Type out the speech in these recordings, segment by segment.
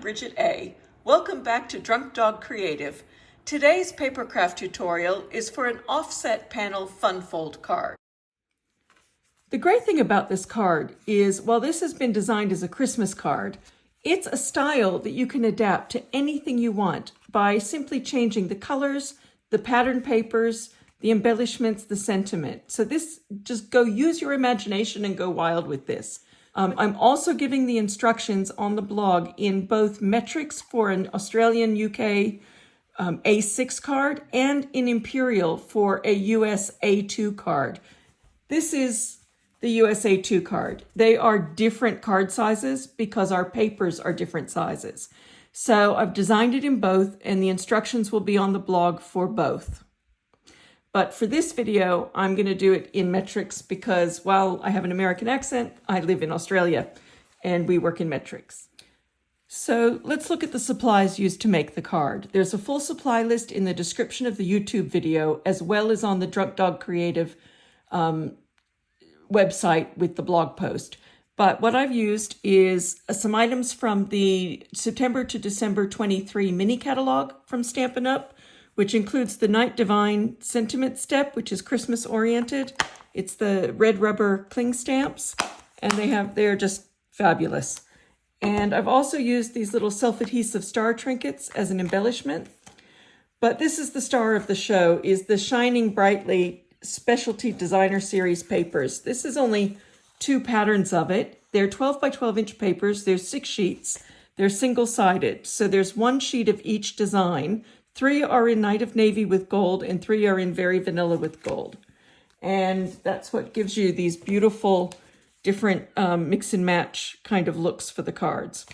Bridget A. Welcome back to Drunk Dog Creative. Today's papercraft tutorial is for an offset panel fun fold card. The great thing about this card is, while this has been designed as a Christmas card, it's a style that you can adapt to anything you want by simply changing the colors, the pattern papers, the embellishments, the sentiment. So this, just go use your imagination and go wild with this. I'm also giving the instructions on the blog in both metrics for an Australian UK A6 card and in Imperial for a US A2 card. This is the US A2 card. They are different card sizes because our papers are different sizes. So I've designed it in both, and the instructions will be on the blog for both. But for this video, I'm going to do it in metrics because while I have an American accent, I live in Australia and we work in metrics. So let's look at the supplies used to make the card. There's a full supply list in the description of the YouTube video, as well as on the Drunk Dog Creative website with the blog post. But what I've used is some items from the September to December 23 mini catalog from Stampin Up, which includes the Night Divine sentiment step, which is Christmas oriented. It's the red rubber cling stamps, and they're just fabulous. And I've also used these little self-adhesive star trinkets as an embellishment. But this is the star of the show, is the Shining Brightly Specialty Designer Series papers. This is only 2 patterns of it. They're 12 by 12 inch papers. There's 6 sheets. They're single-sided. So there's 1 sheet of each design. 3 are in Night of Navy with gold, and 3 are in Very Vanilla with gold. And that's what gives you these beautiful, different mix and match kind of looks for the cards.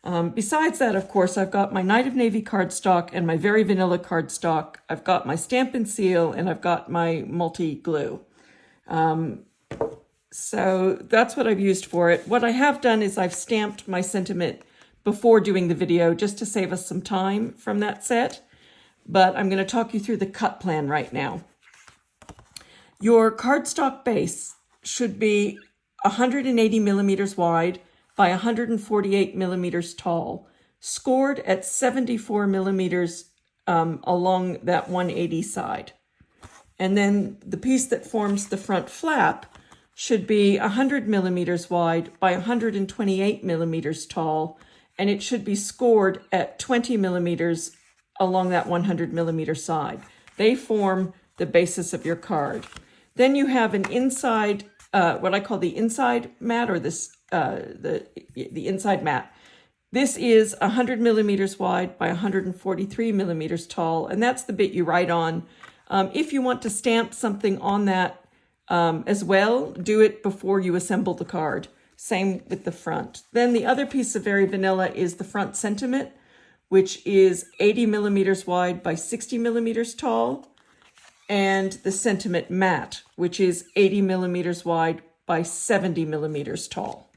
Besides that, of course, I've got my Night of Navy cardstock and my Very Vanilla cardstock. I've got my Stampin' Seal, and I've got my multi-glue. So that's what I've used for it. What I have done is I've stamped my sentiment before doing the video just to save us some time from that set. But I'm going to talk you through the cut plan right now. Your cardstock base should be 180 millimeters wide by 148 millimeters tall, scored at 74 millimeters along that 180 side. And then the piece that forms the front flap should be 100 millimeters wide by 128 millimeters tall, and it should be scored at 20 millimeters along that 100 millimeter side. They form the basis of your card. Then you have an inside, what I call the inside mat, or this the inside mat. This is 100 millimeters wide by 143 millimeters tall, and that's the bit you write on. If you want to stamp something on that as well, do it before you assemble the card. Same with the front. Then the other piece of Very Vanilla is the front sentiment, which is 80 millimeters wide by 60 millimeters tall, and the sentiment mat, which is 80 millimeters wide by 70 millimeters tall.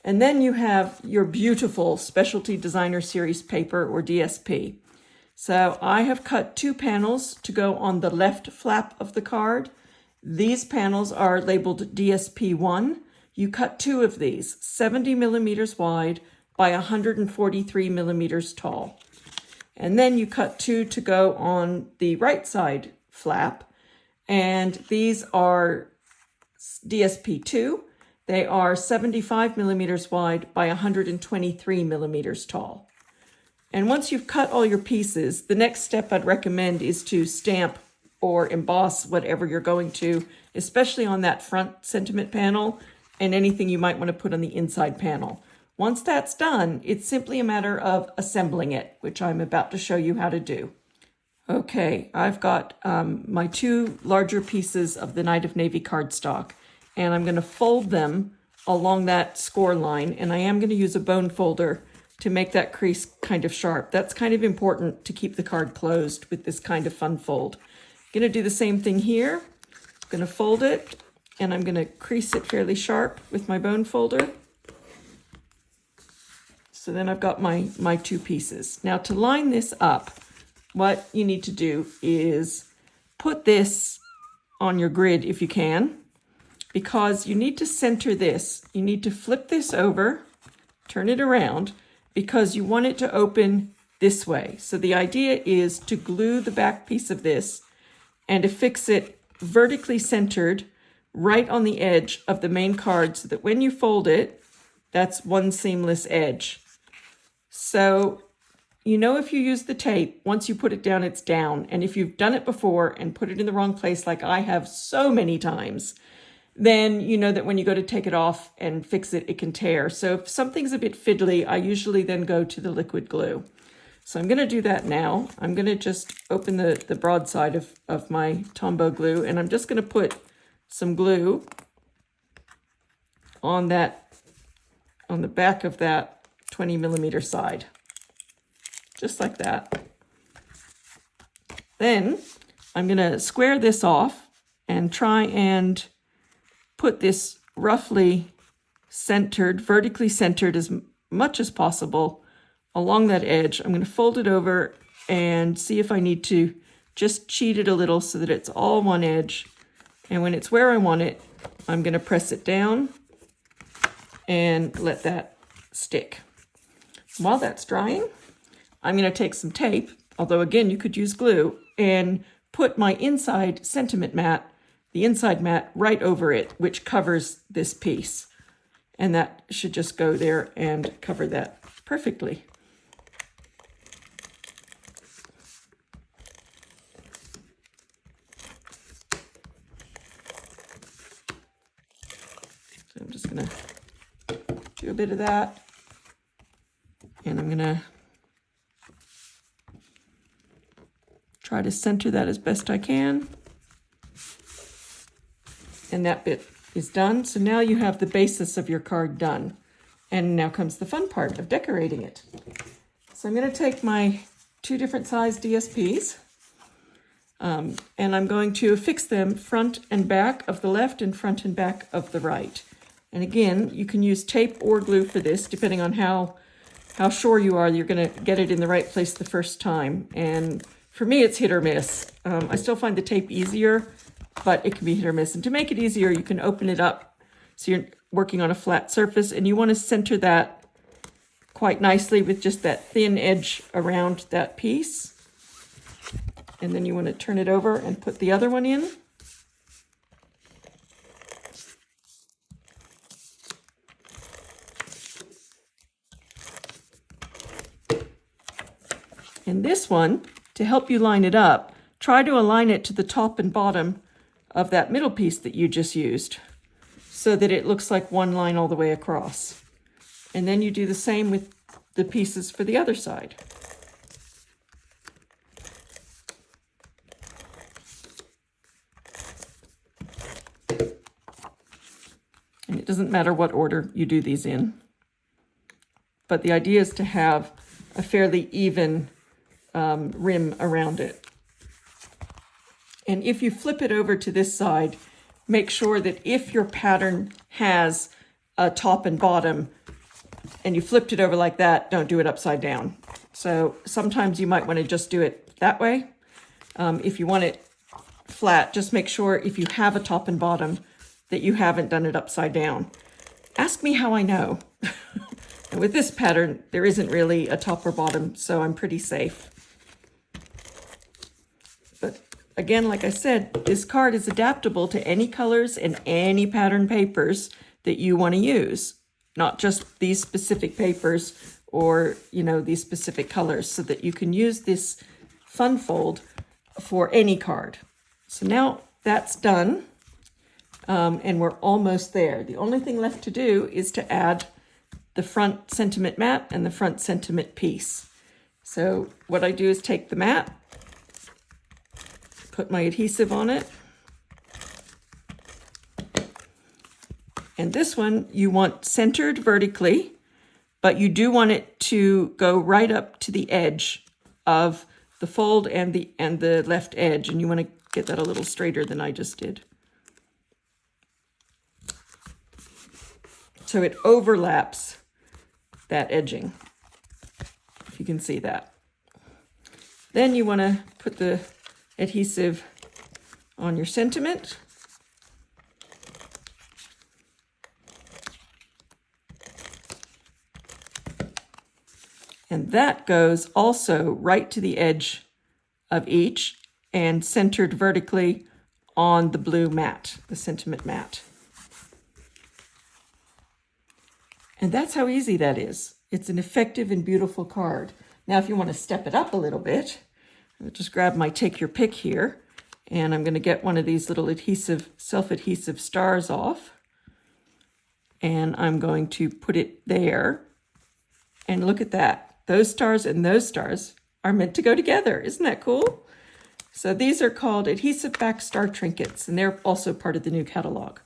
And then you have your beautiful Specialty Designer Series paper, or DSP. So I have cut 2 panels to go on the left flap of the card. These panels are labeled DSP1. You cut 2 of these, 70 millimeters wide by 143 millimeters tall. And then you cut 2 to go on the right side flap. And these are DSP2. They are 75 millimeters wide by 123 millimeters tall. And once you've cut all your pieces, the next step I'd recommend is to stamp or emboss whatever you're going to, especially on that front sentiment panel and anything you might want to put on the inside panel. Once that's done, it's simply a matter of assembling it, which I'm about to show you how to do. Okay, I've got my 2 larger pieces of the Night of Navy cardstock, and I'm going to fold them along that score line, and I am going to use a bone folder to make that crease kind of sharp. That's kind of important to keep the card closed with this kind of fun fold. I'm going to do the same thing here. I'm going to fold it, and I'm going to crease it fairly sharp with my bone folder. So then I've got my 2 pieces. Now to line this up, what you need to do is put this on your grid if you can, because you need to center this. You need to flip this over, turn it around, because you want it to open this way. So the idea is to glue the back piece of this and affix it vertically centered right on the edge of the main card so that when you fold it, that's one seamless edge. So you know if you use the tape, once you put it down, it's down. And if you've done it before and put it in the wrong place, like I have so many times, then you know that when you go to take it off and fix it, it can tear. So if something's a bit fiddly, I usually then go to the liquid glue. So I'm going to do that now. I'm going to just open the broad side of my Tombow glue, and I'm just going to put some glue on the back of that 20 millimeter side. Just like that. Then I'm going to square this off and try and put this roughly centered, vertically centered as much as possible along that edge. I'm going to fold it over and see if I need to just cheat it a little so that it's all one edge. And when it's where I want it, I'm going to press it down and let that stick. While that's drying, I'm going to take some tape, although again, you could use glue, and put my inside sentiment mat, the inside mat, right over it, which covers this piece. And that should just go there and cover that perfectly. So I'm just going to do a bit of that. And I'm going to try to center that as best I can. And that bit is done. So now you have the basis of your card done. And now comes the fun part of decorating it. So I'm going to take my 2 different size DSPs and I'm going to affix them front and back of the left and front and back of the right. And again, you can use tape or glue for this, depending on how sure you are you're going to get it in the right place the first time. And for me, it's hit or miss. I still find the tape easier, but it can be hit or miss. And to make it easier, you can open it up so you're working on a flat surface, and you want to center that quite nicely with just that thin edge around that piece. And then you want to turn it over and put the other one in. And this one, to help you line it up, try to align it to the top and bottom of that middle piece that you just used so that it looks like one line all the way across. And then you do the same with the pieces for the other side. And it doesn't matter what order you do these in, but the idea is to have a fairly even rim around it. And if you flip it over to this side, make sure that if your pattern has a top and bottom and you flipped it over like that, don't do it upside down. So sometimes you might want to just do it that way. If you want it flat, just make sure if you have a top and bottom that you haven't done it upside down. Ask me how I know. And with this pattern, there isn't really a top or bottom, so I'm pretty safe. But again, like I said, this card is adaptable to any colors and any pattern papers that you want to use, not just these specific papers or, these specific colors, so that you can use this fun fold for any card. So now that's done, and we're almost there. The only thing left to do is to add the front sentiment mat and the front sentiment piece. So what I do is take the mat, put my adhesive on it, and this one you want centered vertically, but you do want it to go right up to the edge of the fold and the left edge, and you want to get that a little straighter than I just did. So it overlaps that edging, if you can see that. Then you want to put the adhesive on your sentiment. And that goes also right to the edge of each and centered vertically on the blue mat, the sentiment mat. And that's how easy that is. It's an effective and beautiful card. Now, if you want to step it up a little bit, I'll just grab my take your pick here, and I'm going to get one of these little adhesive, self-adhesive stars off. And I'm going to put it there. And look at that. Those stars and those stars are meant to go together. Isn't that cool? So these are called adhesive back star trinkets, and they're also part of the new catalog.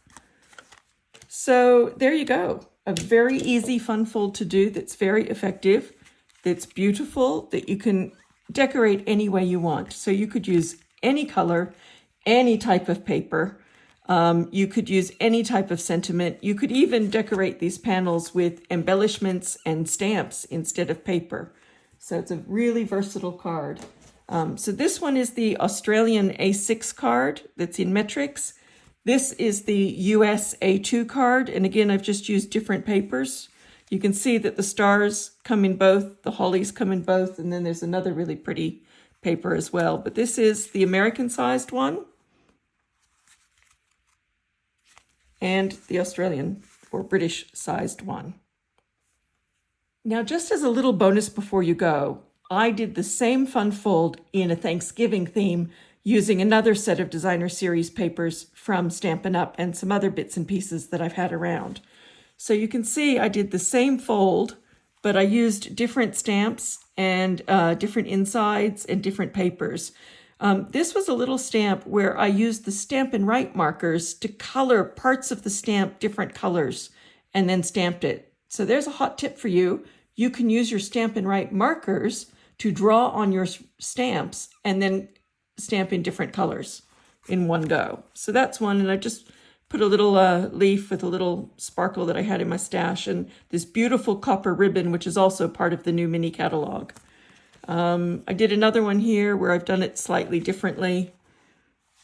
So there you go. A very easy fun fold to do that's very effective, that's beautiful, that you can decorate any way you want. So you could use any color, any type of paper. You could use any type of sentiment. You could even decorate these panels with embellishments and stamps instead of paper. So it's a really versatile card. So this one is the Australian A6 card that's in metrics. This is the US A2 card. And again, I've just used different papers. You can see that the stars come in both, the hollies come in both, and then there's another really pretty paper as well. But this is the American sized one and the Australian or British sized one. Now, just as a little bonus before you go, I did the same fun fold in a Thanksgiving theme using another set of designer series papers from Stampin' Up and some other bits and pieces that I've had around. So you can see I did the same fold, but I used different stamps and different insides and different papers. This was a little stamp where I used the Stampin' Write markers to color parts of the stamp different colors and then stamped it. So there's a hot tip for you. You can use your Stampin' Write markers to draw on your stamps and then stamp in different colors in one go. So that's one, and I just put a little leaf with a little sparkle that I had in my stash and this beautiful copper ribbon, which is also part of the new mini catalog. I did another one here where I've done it slightly differently,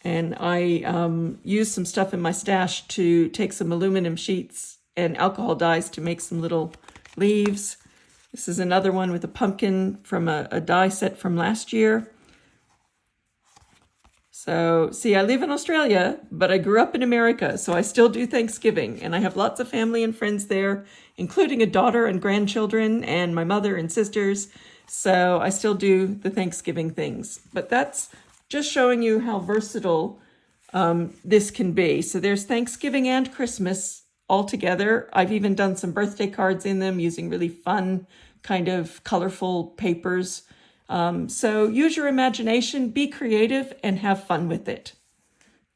and I used some stuff in my stash to take some aluminum sheets and alcohol dyes to make some little leaves. This is another one with a pumpkin from a die set from last year. So, see, I live in Australia, but I grew up in America, so I still do Thanksgiving, and I have lots of family and friends there, including a daughter and grandchildren and my mother and sisters. So I still do the Thanksgiving things, but that's just showing you how versatile this can be. So there's Thanksgiving and Christmas all together. I've even done some birthday cards in them using really fun kind of colorful papers. So use your imagination, be creative, and have fun with it.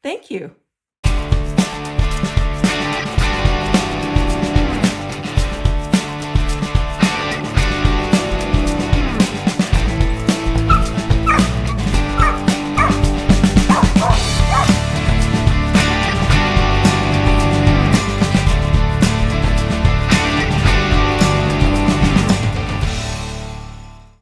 Thank you.